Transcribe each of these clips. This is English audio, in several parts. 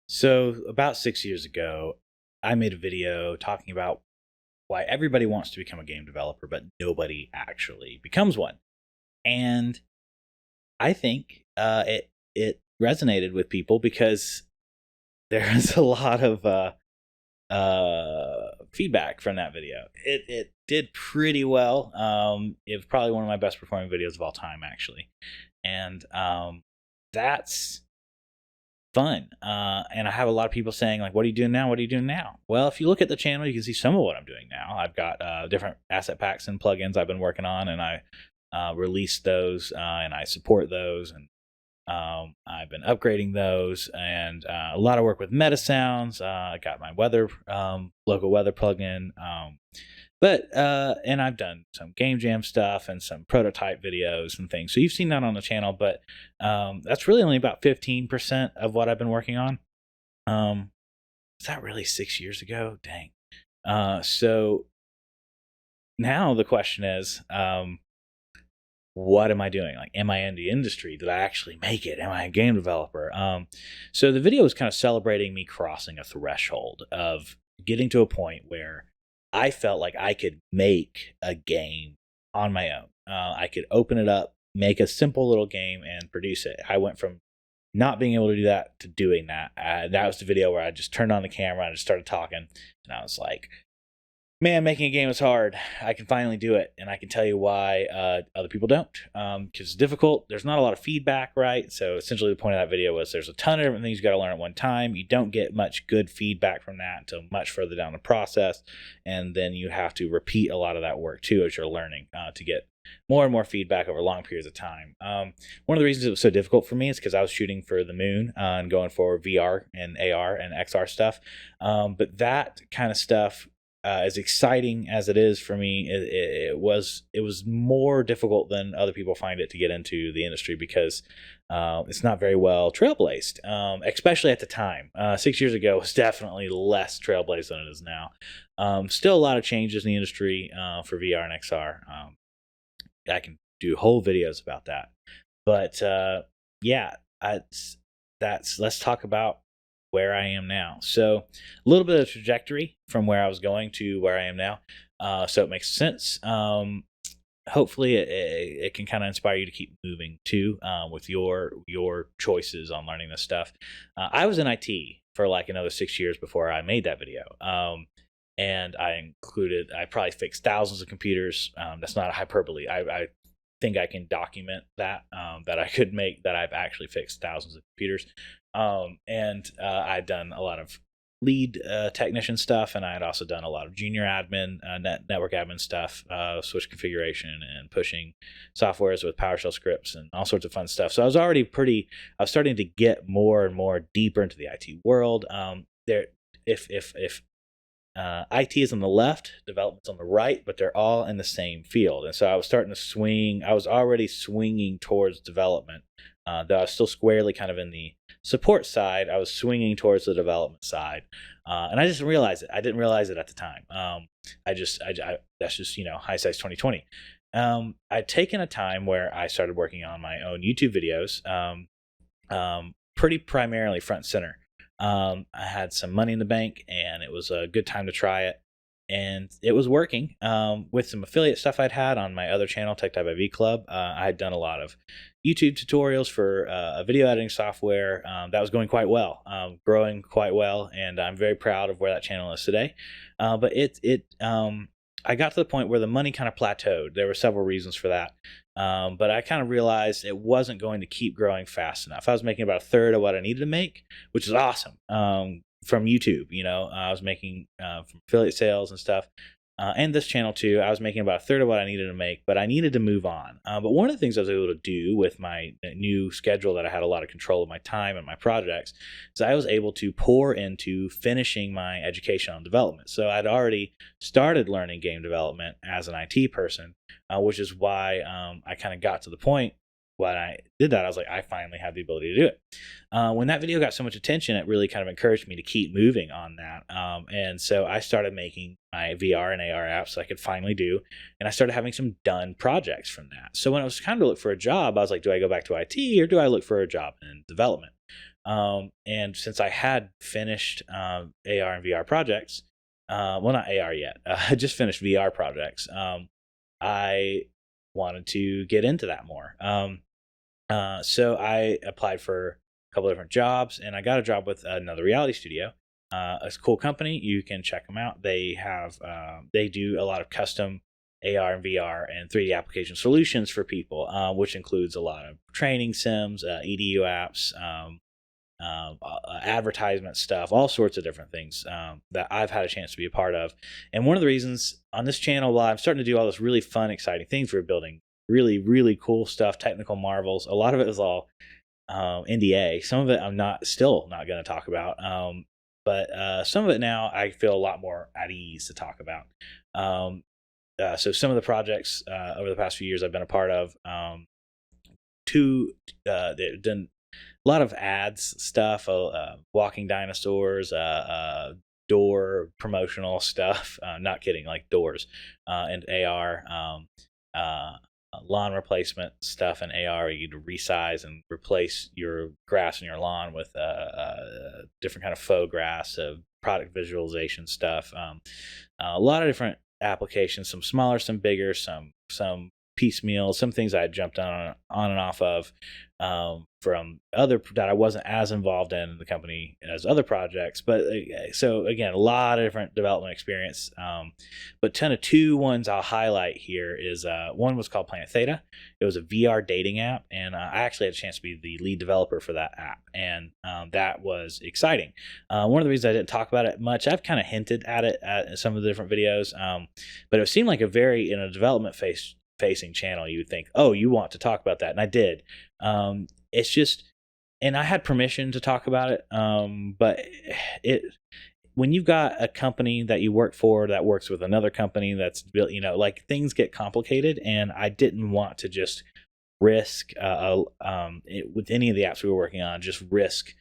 So about 6 years ago, I made a video talking about why everybody wants to become a game developer, but nobody actually becomes one. And I think it resonated with people because there was a lot of feedback from that video. It did pretty well. It was probably one of my best performing videos of all time, actually, and that's fun. And I have a lot of people saying, like, what are you doing now? What are you doing now? Well, if you look at the channel, you can see some of what I'm doing now. I've got different asset packs and plugins I've been working on, and I released those and I support those. And I've been upgrading those, and a lot of work with meta sounds. I got my weather, local weather plugin. And I've done some game jam stuff and some prototype videos and things. So you've seen that on the channel, but that's really only about 15% of what I've been working on. Is that really 6 years ago? Dang. So now the question is, what am I doing? Like, am I in the industry? Did I actually make it? Am I a game developer? So the video was kind of celebrating me crossing a threshold of getting to a point where I felt like I could make a game on my own. I could open it up, make a simple little game, and produce it. I went from not being able to do that to doing that. That was the video where I just turned on the camera and just started talking, and I was like, man, making a game is hard. I can finally do it, and I can tell you why other people don't. Because it's difficult. There's not a lot of feedback, right? So essentially the point of that video was there's a ton of different things you got to learn at one time. You don't get much good feedback from that until much further down the process, and then you have to repeat a lot of that work too as you're learning to get more and more feedback over long periods of time. One of the reasons it was so difficult for me is because I was shooting for the moon and going for VR and AR and XR stuff. But that kind of stuff, as exciting as it is for me, it was more difficult than other people find it to get into the industry because it's not very well trailblazed, especially at the time. 6 years ago was definitely less trailblazed than it is now. Still a lot of changes in the industry for VR and XR. I can do whole videos about that, but yeah, let's talk about where I am now. So a little bit of trajectory from where I was going to where I am now. So it makes sense. Hopefully it can kind of inspire you to keep moving too, with your choices on learning this stuff. I was in IT for like another 6 years before I made that video. And I probably fixed thousands of computers. That's not a hyperbole. I think I can document that I've actually fixed thousands of computers. And I'd done a lot of lead technician stuff, and I had also done a lot of junior admin, network admin stuff, switch configuration and pushing softwares with PowerShell scripts and all sorts of fun stuff. So I was starting to get more and more deeper into the IT world. If IT is on the left, development's on the right, but they're all in the same field. And so I was starting to swing. I was already swinging towards development, though I was still squarely kind of in the support side. I was swinging towards the development side, and I just didn't realize it. I didn't realize it at the time. That's just hindsight's 2020. I'd taken a time where I started working on my own YouTube videos, pretty primarily front and center. I had some money in the bank, and it was a good time to try it. And it was working with some affiliate stuff I'd had on my other channel, Tech Type IV Club. I had done a lot of YouTube tutorials for a video editing software that was going quite well, growing quite well, and I'm very proud of where that channel is today. But I got to the point where the money kind of plateaued. There were several reasons for that. But I kind of realized it wasn't going to keep growing fast enough. I was making about a third of what I needed to make, which is awesome. From YouTube, I was making from affiliate sales and stuff. And this channel too, I was making about a third of what I needed to make, but I needed to move on. But one of the things I was able to do with my new schedule that I had a lot of control of my time and my projects is I was able to pour into finishing my education on development. So I'd already started learning game development as an IT person, which is why I kind of got to the point when I did that, I was like, I finally have the ability to do it. When that video got so much attention, it really kind of encouraged me to keep moving on that. And so I started making my VR and AR apps so I could finally do, and I started having some done projects from that. So when it was time to look for a job, I was like, do I go back to IT or do I look for a job in development? And since I had finished AR and VR projects, well, not AR yet, I just finished VR projects. I wanted to get into that more. So I applied for a couple of different jobs, and I got a job with another reality studio. It's a cool company. You can check them out. They have they do a lot of custom AR and VR and 3D application solutions for people, which includes a lot of training sims, EDU apps, advertisement stuff, all sorts of different things that I've had a chance to be a part of. And one of the reasons on this channel, while I'm starting to do all this really fun, exciting things, we're building really, really cool stuff, technical marvels. A lot of it is all NDA. Some of it I'm still not going to talk about. But some of it now I feel a lot more at ease to talk about. So some of the projects over the past few years I've been a part of, they've done a lot of ads stuff, walking dinosaurs, door promotional stuff. Not kidding, like doors, and AR, lawn replacement stuff in AR. You can resize and replace your grass in your lawn with different kind of faux grass, product visualization stuff. A lot of different applications, some smaller, some bigger, some piecemeal, some things I jumped on and off of from other that I wasn't as involved in the company as other projects. But so again, a lot of different development experience. But kind of two ones I'll highlight here is one was called Planet Theta. It was a VR dating app, and I actually had a chance to be the lead developer for that app, and that was exciting. One of the reasons I didn't talk about it much, I've kind of hinted at it at some of the different videos, but it seemed like in a development facing channel, you would think, oh, you want to talk about that, and I did. It's just, and I had permission to talk about it, but when you've got a company that you work for that works with another company that's built, like things get complicated, and I didn't want to just risk with any of the apps we were working on, just risk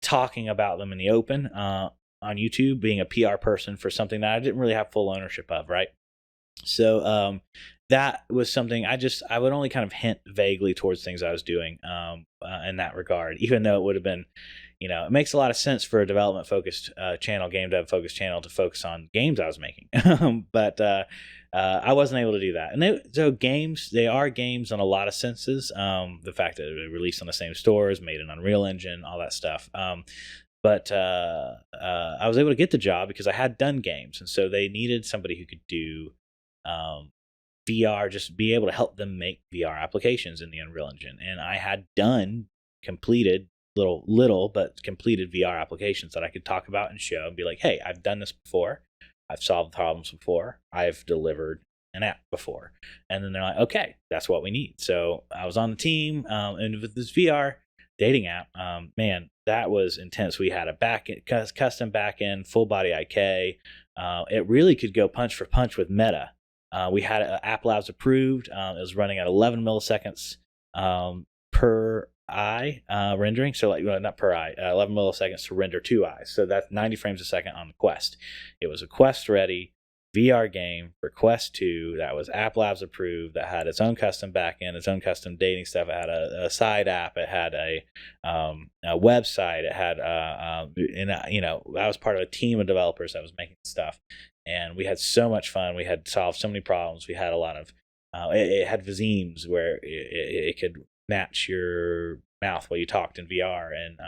talking about them in the open on YouTube, being a PR person for something that I didn't really have full ownership of, right? So that was something I would only kind of hint vaguely towards things I was doing in that regard, even though it would have been, it makes a lot of sense for a development focused channel, game dev focused channel, to focus on games I was making. But I wasn't able to do that. And they are games in a lot of senses. The fact that they released on the same stores, made an Unreal Engine, all that stuff. But I was able to get the job because I had done games, and so they needed somebody who could do VR, just be able to help them make VR applications in the Unreal Engine. And I had completed but completed VR applications that I could talk about and show and be like, hey, I've done this before. I've solved problems before. I've delivered an app before. And then they're like, okay, that's what we need. So I was on the team, and with this VR dating app, man, that was intense. We had a custom backend, full body IK. It really could go punch for punch with Meta. We had App Labs approved. It was running at 11 milliseconds per eye rendering. So not per eye, 11 milliseconds to render 2 eyes. So that's 90 frames a second on the Quest. It was a Quest ready VR game for Quest 2 that was App Labs approved, that had its own custom backend, its own custom dating stuff. It had a side app. It had a website. It had, I was part of a team of developers that was making stuff. And we had so much fun. We had solved so many problems. We had a lot of, it had Vizims where it could match your mouth while you talked in VR, and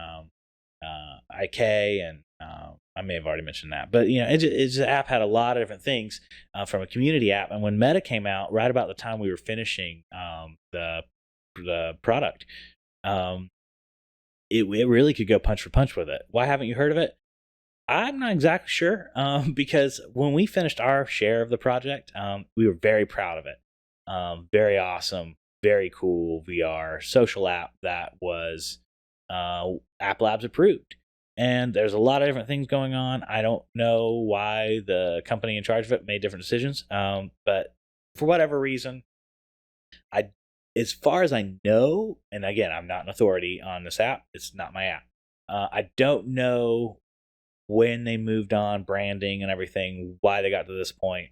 IK, and I may have already mentioned that. But, the app had a lot of different things from a community app. And when Meta came out, right about the time we were finishing the product, it really could go punch for punch with it. Why haven't you heard of it? I'm not exactly sure, because when we finished our share of the project, we were very proud of it. Very awesome, very cool VR social app that was App Labs approved. And there's a lot of different things going on. I don't know why the company in charge of it made different decisions, but for whatever reason, as far as I know, and again, I'm not an authority on this app. It's not my app. I don't know when they moved on branding and everything, why they got to this point.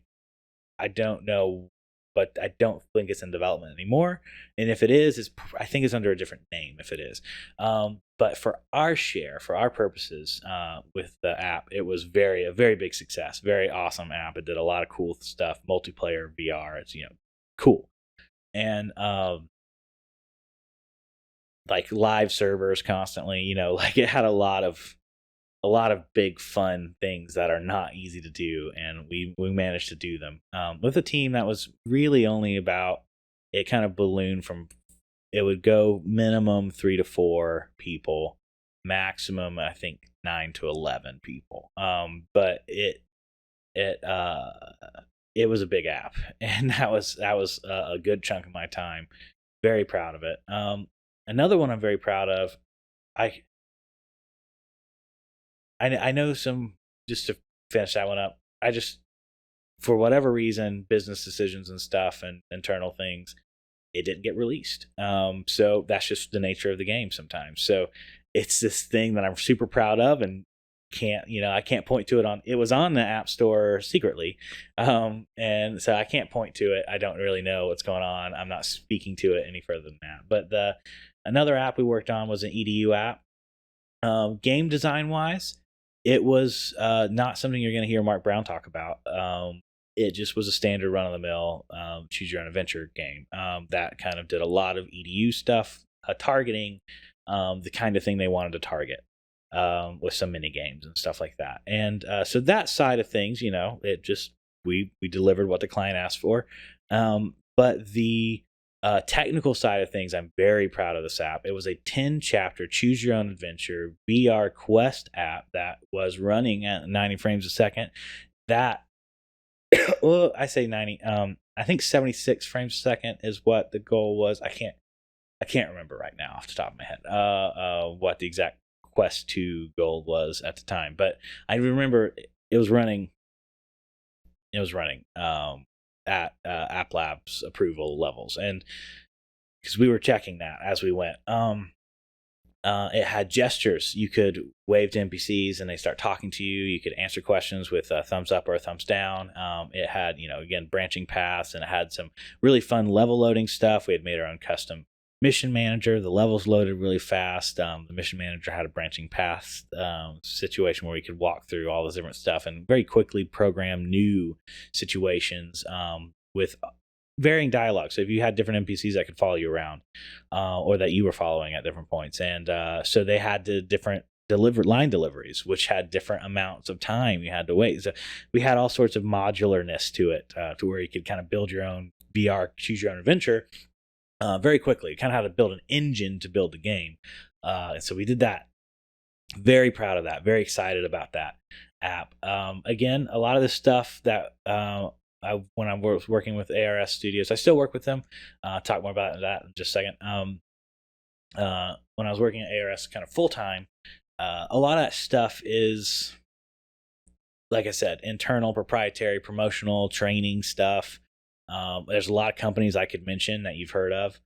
I don't know, but I don't think it's in development anymore. And if it is, I think it's under a different name if it is. But for our share, for our purposes, with the app, it was a very big success. Very awesome app. It did a lot of cool stuff, multiplayer, VR. It's cool, and like live servers constantly. Like it had a lot of big fun things that are not easy to do, and we managed to do them with a team that was really only about. It kind of ballooned from. It would go minimum 3 to 4 people, maximum I think 9 to 11 people. But it it was a big app, and that was a good chunk of my time. Very proud of it. Another one I'm very proud of. I I know some, just to finish that one up. I just, for whatever reason, business decisions and stuff and internal things, it didn't get released. So that's just the nature of the game sometimes. So it's this thing that I'm super proud of, and I can't point to it on. It was on the App Store secretly, and so I can't point to it. I don't really know what's going on. I'm not speaking to it any further than that. But another app we worked on was an EDU app. Game design wise, it was not something you're going to hear Mark Brown talk about. It just was a standard run of the mill choose your own adventure game that kind of did a lot of EDU stuff, targeting the kind of thing they wanted to target, with some mini games and stuff like that. And so that side of things, it just we delivered what the client asked for. But the technical side of things, I'm very proud of this app. It was a 10-chapter choose your own adventure VR quest app that was running at 90 frames a second. That well, I say 90. I think 76 frames a second is what the goal was. I can't remember right now off the top of my head what the exact Quest 2 goal was at the time, but I remember it was running. At App Labs approval levels, and because we were checking that as we went. It had gestures. You could wave to NPCs and they start talking to you. You could answer questions with a thumbs up or a thumbs down. It had, again, branching paths, and it had some really fun level loading stuff. We had made our own custom mission manager. The levels loaded really fast. The mission manager had a branching path situation where we could walk through all this different stuff and very quickly program new situations with varying dialogue. So if you had different NPCs that could follow you around, or that you were following at different points, and so they had the different line deliveries, which had different amounts of time you had to wait. So we had all sorts of modularness to it, to where you could kind of build your own VR, choose your own adventure, very quickly. Kind of how to build an engine to build the game. And so we did that. Very proud of that. Very excited about that app. Again, a lot of the stuff that when I was working with ARS Studios, I still work with them. Talk more about that in just a second. When I was working at ARS kind of full time, a lot of that stuff is, like I said, internal, proprietary, promotional, training stuff. There's a lot of companies I could mention that you've heard of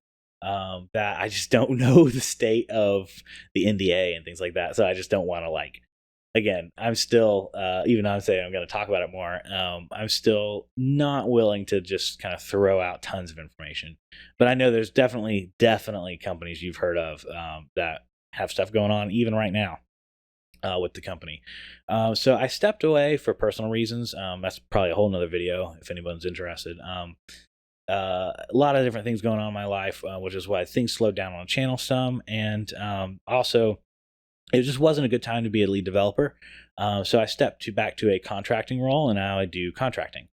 that I just don't know the state of the NDA and things like that. So I just don't want to again, I'm still, even though I'm saying I'm going to talk about it more, I'm still not willing to just kind of throw out tons of information. But I know there's definitely companies you've heard of that have stuff going on even right now with the company. So I stepped away for personal reasons. That's probably a whole nother video if anyone's interested. A lot of different things going on in my life, which is why things slowed down on the channel some. And also, it just wasn't a good time to be a lead developer. So I stepped back to a contracting role, and now I do contracting.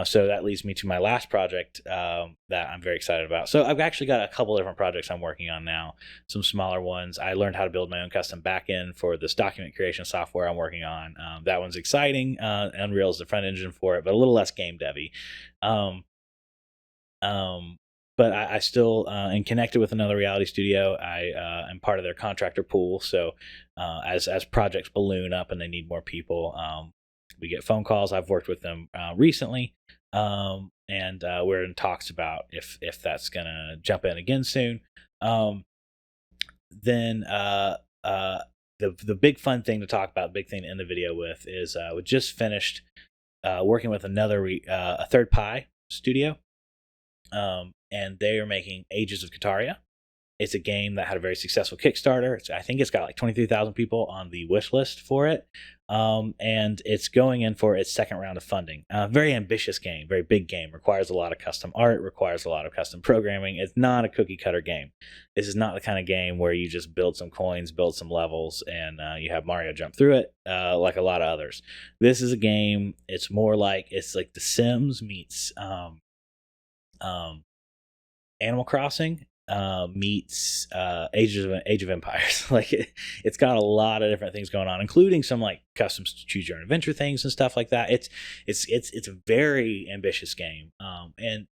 So that leads me to my last project that I'm very excited about. So I've actually got a couple different projects I'm working on now, some smaller ones. I learned how to build my own custom backend for this document creation software I'm working on. That one's exciting. Unreal is the front engine for it, but a little less game devy. But I still am connected with another reality studio. I am part of their contractor pool. So as projects balloon up and they need more people, we get phone calls. I've worked with them recently, and we're in talks about if that's going to jump in again soon. Then the big fun thing to talk about, big thing to end the video with, is we just finished working with a third party studio. And they are making Ages of Cataria. It's a game that had a very successful Kickstarter. I think it's got like 23,000 people on the wish list for it. And it's going in for its second round of funding. Very ambitious game, very big game, requires a lot of custom art, requires a lot of custom programming. It's not a cookie cutter game. This is not the kind of game where you just build some coins, build some levels, and you have Mario jump through it like a lot of others. This is a game, it's like The Sims meets Animal Crossing meets Age of Empires. Like it's got a lot of different things going on, including some like custom choose your own adventure things and stuff like that. It's a very ambitious game, and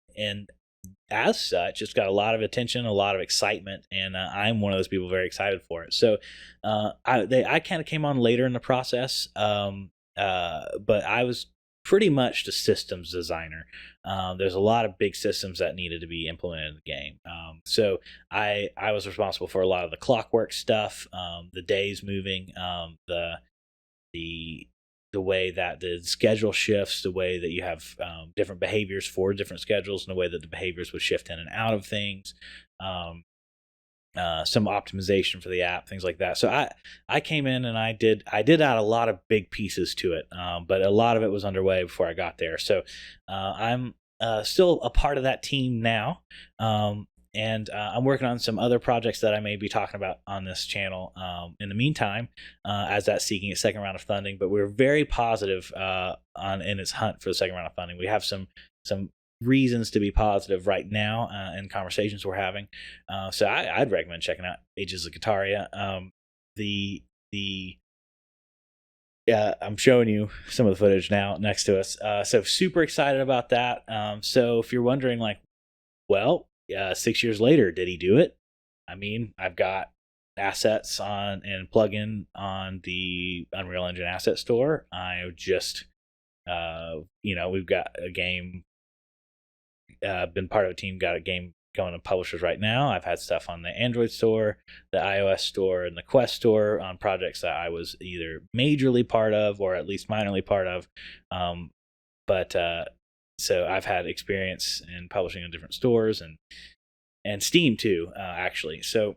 as such, it's got a lot of attention, a lot of excitement, and I'm one of those people very excited for it. So I kind of came on later in the process, but I was pretty much the systems designer. There's a lot of big systems that needed to be implemented in the game. So I was responsible for a lot of the clockwork stuff, the days moving, the way that the schedule shifts, the way that you have different behaviors for different schedules, and the way that the behaviors would shift in and out of things. Some optimization for the app, things like that. So I came in and I did add a lot of big pieces to it, but a lot of it was underway before I got there. So I'm still a part of that team now, and I'm working on some other projects that I may be talking about on this channel in the meantime, as that's seeking a second round of funding. But we're very positive in its hunt for the second round of funding. We have some reasons to be positive right now in conversations we're having. So I'd recommend checking out Ages of Cataria. I'm showing you some of the footage now next to us. So super excited about that. So if you're wondering, like, well, 6 years later, did he do it? I mean, I've got assets on and plugin on the Unreal Engine Asset Store. I just, we've got a game. Been part of a team, got a game going to publishers right now. I've had stuff on the Android store, the iOS store, and the Quest store on projects that I was either majorly part of or at least minorly part of. So I've had experience in publishing on different stores and Steam too, actually. So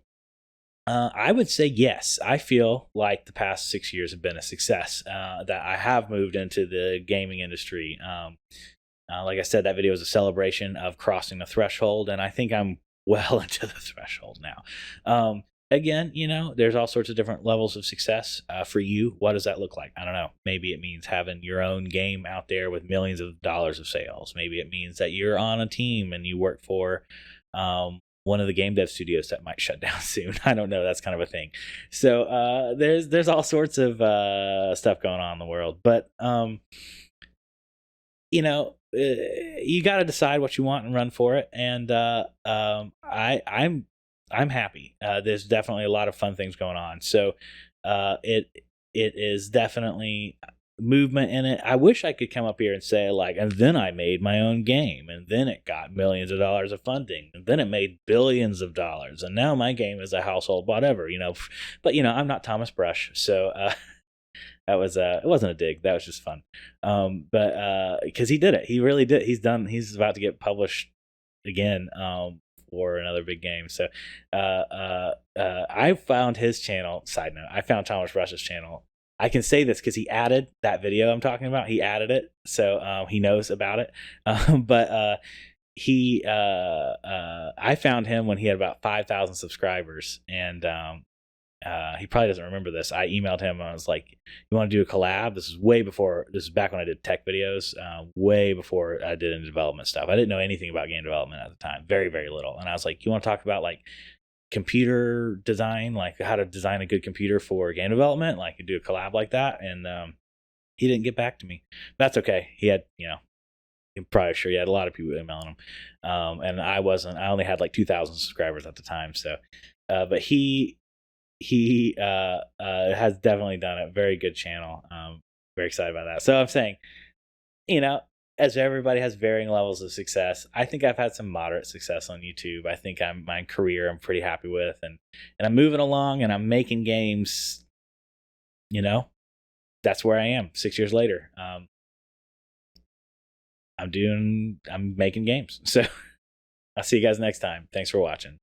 I would say yes. I feel like the past 6 years have been a success, that I have moved into the gaming industry. Like I said, that video is a celebration of crossing the threshold, and I think I'm well into the threshold now. Again, there's all sorts of different levels of success for you. What does that look like? I don't know. Maybe it means having your own game out there with millions of dollars of sales. Maybe it means that you're on a team and you work for one of the game dev studios that might shut down soon. I don't know. That's kind of a thing. So there's all sorts of stuff going on in the world, but you got to decide what you want and run for it. And I'm happy. There's definitely a lot of fun things going on. So it is definitely movement in it. I wish I could come up here and say, like, and then I made my own game, and then it got millions of dollars of funding, and then it made billions of dollars, and now my game is a household whatever. But I'm not Thomas Brush, so that was it wasn't a dig. That was just fun. But because he did it, he really did. He's about to get published again for another big game. So I found his channel. Side note: I found Thomas Brush's channel. I can say this because he added that video I'm talking about. He added it, so he knows about it. But I found him when he had about 5,000 subscribers, and he probably doesn't remember this. I emailed him and I was like, "You want to do a collab?" This is back when I did tech videos, way before I did any development stuff. I didn't know anything about game development at the time, very, very little. And I was like, "You want to talk about like computer design, like how to design a good computer for game development, like do a collab like that?" And he didn't get back to me. That's okay. He had, I'm probably sure he had a lot of people emailing him, and I only had like 2,000 subscribers at the time. So, but he has definitely done a very good channel. Very excited about that. So I'm saying, as everybody has varying levels of success, I think I've had some moderate success on YouTube. I think my career I'm pretty happy with, and I'm moving along and I'm making games. That's where I am 6 years later. I'm making games. So I'll see you guys next time. Thanks for watching.